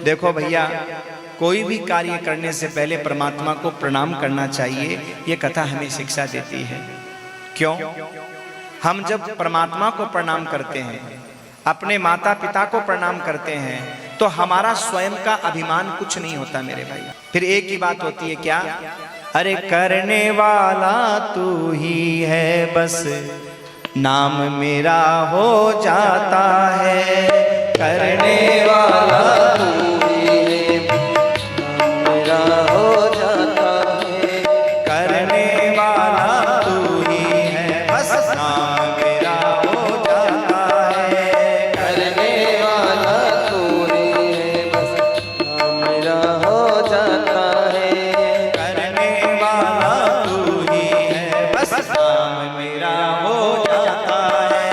देखो भैया, कोई भी कार्य करने से पहले परमात्मा को प्रणाम करना चाहिए, ये कथा हमें शिक्षा देती है। क्यों? हम जब परमात्मा को प्रणाम करते हैं, अपने माता पिता को प्रणाम करते हैं, तो हमारा स्वयं का अभिमान कुछ नहीं होता मेरे भाई। फिर एक ही बात होती है, क्या? अरे करने वाला तू ही है, बस नाम मेरा हो जाता है। करने वाला तू ही है, नाम मेरा हो जाता है। करने वाला तू ही है, बस नाम मेरा हो जाता है। करने वाला तू ही है, बस नाम मेरा हो जाता है। करने वाला तू ही है, बस नाम मेरा हो जाता है।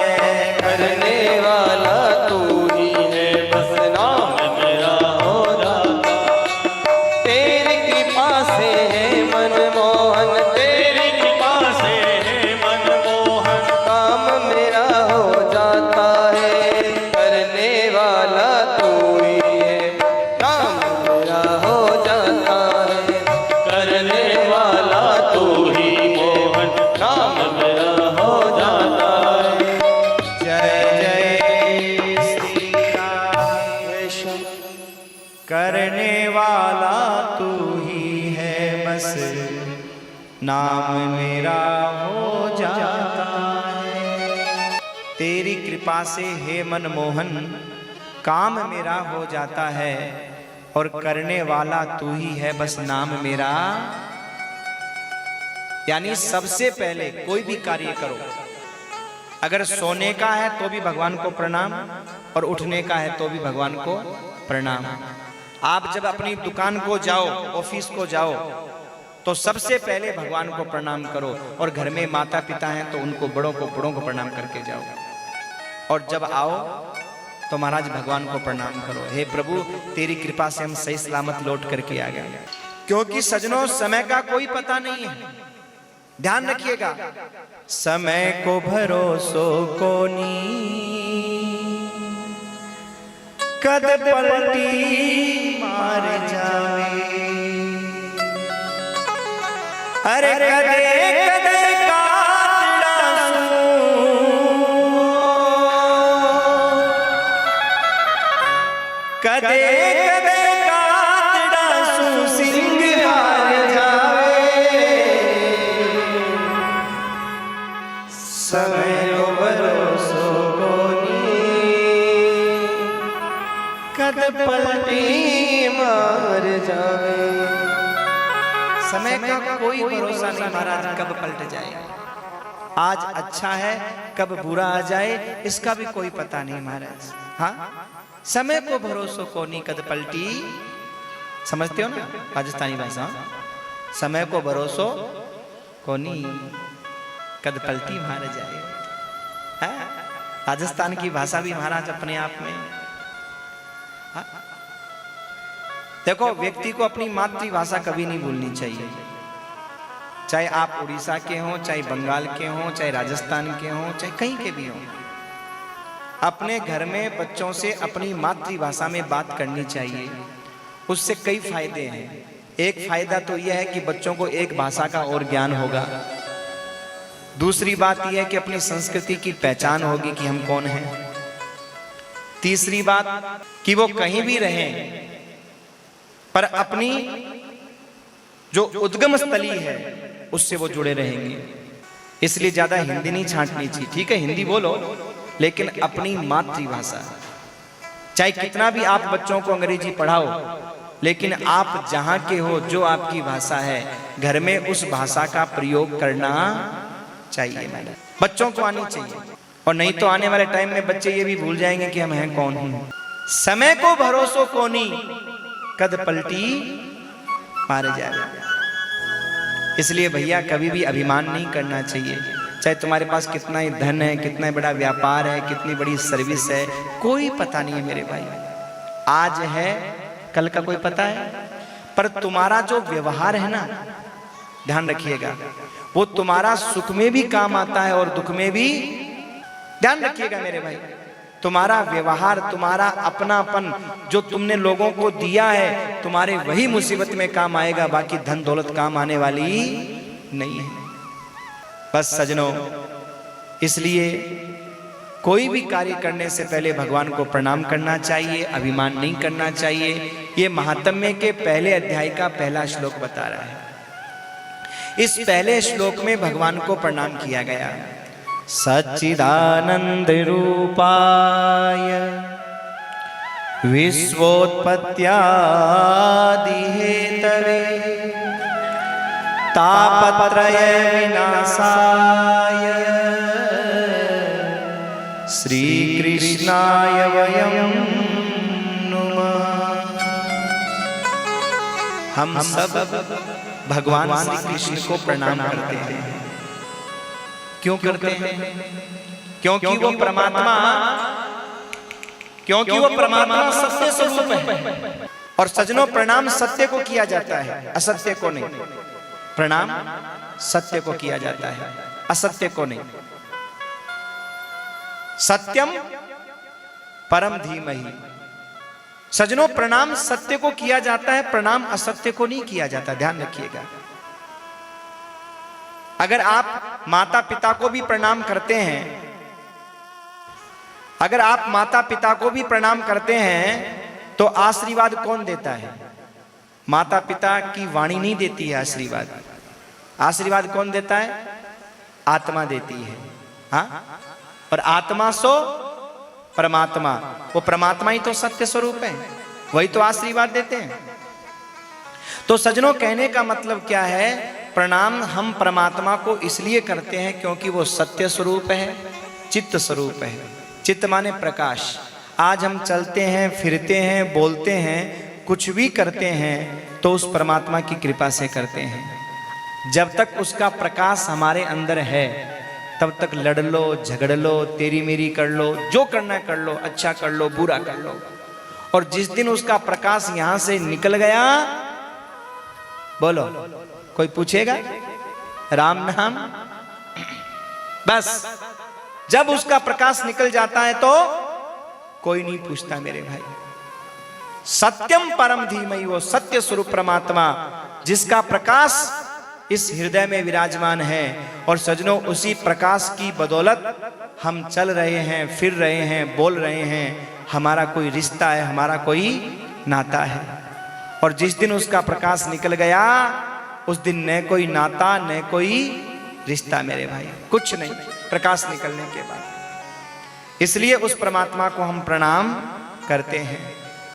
करने वाला तू ही है, बस नाम मेरा हो जाता। तेरी कृपा से है मनमोहन, तेरी कृपा से है मनमोहन, काम मेरा हो जाता है। करने वाला तू ही है, काम मेरा हो जाता है। करने वाला तू ही मोहन, काम मेरा हो जाता है। जय जय श्री राम। करने वाला तू ही है, बस नाम मेरा हो जाता है। तेरी कृपा से हे मनमोहन, काम मेरा हो जाता है। और करने वाला तू ही है, बस नाम मेरा। यानी सबसे पहले कोई भी कार्य करो, अगर सोने का है तो भी भगवान को प्रणाम, और उठने का है तो भी भगवान को प्रणाम। आप जब अपनी दुकान को जाओ, ऑफिस को जाओ, तो सबसे पहले भगवान को प्रणाम करो। और घर में माता पिता हैं तो उनको बड़ों को प्रणाम करके जाओ। और जब आओ तो महाराज भगवान को प्रणाम करो, हे प्रभु तेरी कृपा से हम सही सलामत लौट करके आ गए। क्योंकि सजनों, समय का कोई पता नहीं है, ध्यान रखिएगा। समय को भरोसो कोनी, कद पलटी मार जावे। अरे कदे कदे काटड़ा सू, कदे कदे काटड़ा सू सिंह हार जावे। समय को भरोसो कोनी, कद पलटी मार जावे। समय का कोई भरोसा नहीं महाराज, कब पलट जाए। आज अच्छा है, कब बुरा आ जाए, इसका भी कोई पता नहीं महाराज। हाँ, समय को भरोसा कोनी कद पलटी, समझते हो ना राजस्थानी भाषा? समय को भरोसा कोनी कद पलटी मार जाए। हाँ? राजस्थान की भाषा भी महाराज अपने आप में। हाँ? देखो, व्यक्ति को अपनी मातृभाषा कभी नहीं भूलनी चाहिए। चाहे आप उड़ीसा के हों, चाहे बंगाल के हों, चाहे राजस्थान के हों, चाहे कहीं के भी हों, अपने घर में बच्चों से अपनी मातृभाषा में बात करनी चाहिए। उससे कई फायदे हैं। एक फायदा तो यह है कि बच्चों को एक भाषा का और ज्ञान होगा। दूसरी बात यह है कि अपनी संस्कृति की पहचान होगी कि हम कौन हैं। तीसरी बात कि वो कहीं भी रहें पर अपनी जो उद्गम स्थली है उससे वो जुड़े रहेंगे। इसलिए ज्यादा हिंदी नहीं छांटनी चाहिए। ठीक है, हिंदी बोलो, लेकिन अपनी मातृभाषा। चाहे कितना भी आप बच्चों को अंग्रेजी पढ़ाओ, लेकिन आप जहां के हो, जो आपकी भाषा है, घर में उस भाषा का प्रयोग करना चाहिए। मैडम, बच्चों को आनी चाहिए। और नहीं तो आने वाले टाइम में बच्चे ये भी भूल जाएंगे कि हम हैं कौन हैं। समय को भरोसो कोनी कद पलटी मार जाए। इसलिए भैया कभी भी अभिमान नहीं करना चाहिए। चाहे तुम्हारे पास कितना ही धन है, कितना बड़ा व्यापार है, कितनी बड़ी सर्विस है, कोई पता नहीं है मेरे भाई। आज है, कल का कोई पता है? पर तुम्हारा जो व्यवहार है ना, ध्यान रखिएगा, वो तुम्हारा सुख में भी काम आता है और दुख में भी। ध्यान रखिएगा मेरे भाई। तुम्हारा व्यवहार, तुम्हारा अपनापन जो तुमने लोगों को दिया है, तुम्हारे वही मुसीबत में काम आएगा, बाकी धन दौलत काम आने वाली नहीं है। बस सजनों, इसलिए कोई भी कार्य करने से पहले भगवान को प्रणाम करना चाहिए, अभिमान नहीं करना चाहिए। ये महात्म्य के पहले अध्याय का पहला श्लोक बता रहा है। इस पहले श्लोक में भगवान को प्रणाम किया गया। सच्चिदानंद रूपाय विश्वोत्पत्त्यादि हेतवे तापत्रय विनाशाय श्री कृष्णाय वयं नुमः। हम सब भगवान श्री कृष्ण को प्रणाम करते हैं। क्यों करते हैं? क्योंकि वो परमात्मा सत्य स्वरूप है। और सजनों, प्रणाम सत्य को किया जाता है, असत्य को नहीं। प्रणाम सत्य को किया जाता है, असत्य को नहीं। सत्यम परम धीमहि। सजनों, प्रणाम सत्य को किया जाता है, प्रणाम असत्य को नहीं किया जाता, ध्यान रखिएगा। अगर आप माता पिता को भी प्रणाम करते हैं, अगर आप माता पिता को भी प्रणाम करते हैं, तो आशीर्वाद कौन देता है? माता पिता की वाणी नहीं देती है आशीर्वाद। आशीर्वाद कौन देता है? आत्मा देती है। हाँ, और आत्मा सो परमात्मा, वो परमात्मा ही तो सत्य स्वरूप है, वही तो आशीर्वाद देते हैं। तो सजनों, कहने का मतलब क्या है? प्रणाम हम परमात्मा को इसलिए करते हैं क्योंकि वो सत्य स्वरूप है, चित्त स्वरूप है। चित्त माने प्रकाश। आज हम चलते हैं, फिरते हैं, बोलते हैं, कुछ भी करते हैं तो उस परमात्मा की कृपा से करते हैं। जब तक उसका प्रकाश हमारे अंदर है, तब तक लड़ लो, झगड़ लो, तेरी मेरी कर लो, जो करना कर लो, अच्छा कर लो, बुरा कर लो। और जिस दिन उसका प्रकाश यहां से निकल गया, बोलो कोई पूछेगा? राम नाम, बस जब उसका प्रकाश निकल जाता है तो कोई नहीं पूछता मेरे भाई। सत्यम परम धीमहि, वो सत्य स्वरूप परमात्मा जिसका प्रकाश इस हृदय में विराजमान है। और सजनों, उसी प्रकाश की बदौलत हम चल रहे हैं, फिर रहे हैं, बोल रहे हैं, हमारा कोई रिश्ता है, हमारा कोई नाता है। और जिस दिन उसका प्रकाश निकल गया, उस दिन न कोई नाता, न कोई रिश्ता मेरे भाई, कुछ नहीं, प्रकाश निकलने के बाद। इसलिए उस परमात्मा को हम प्रणाम करते हैं।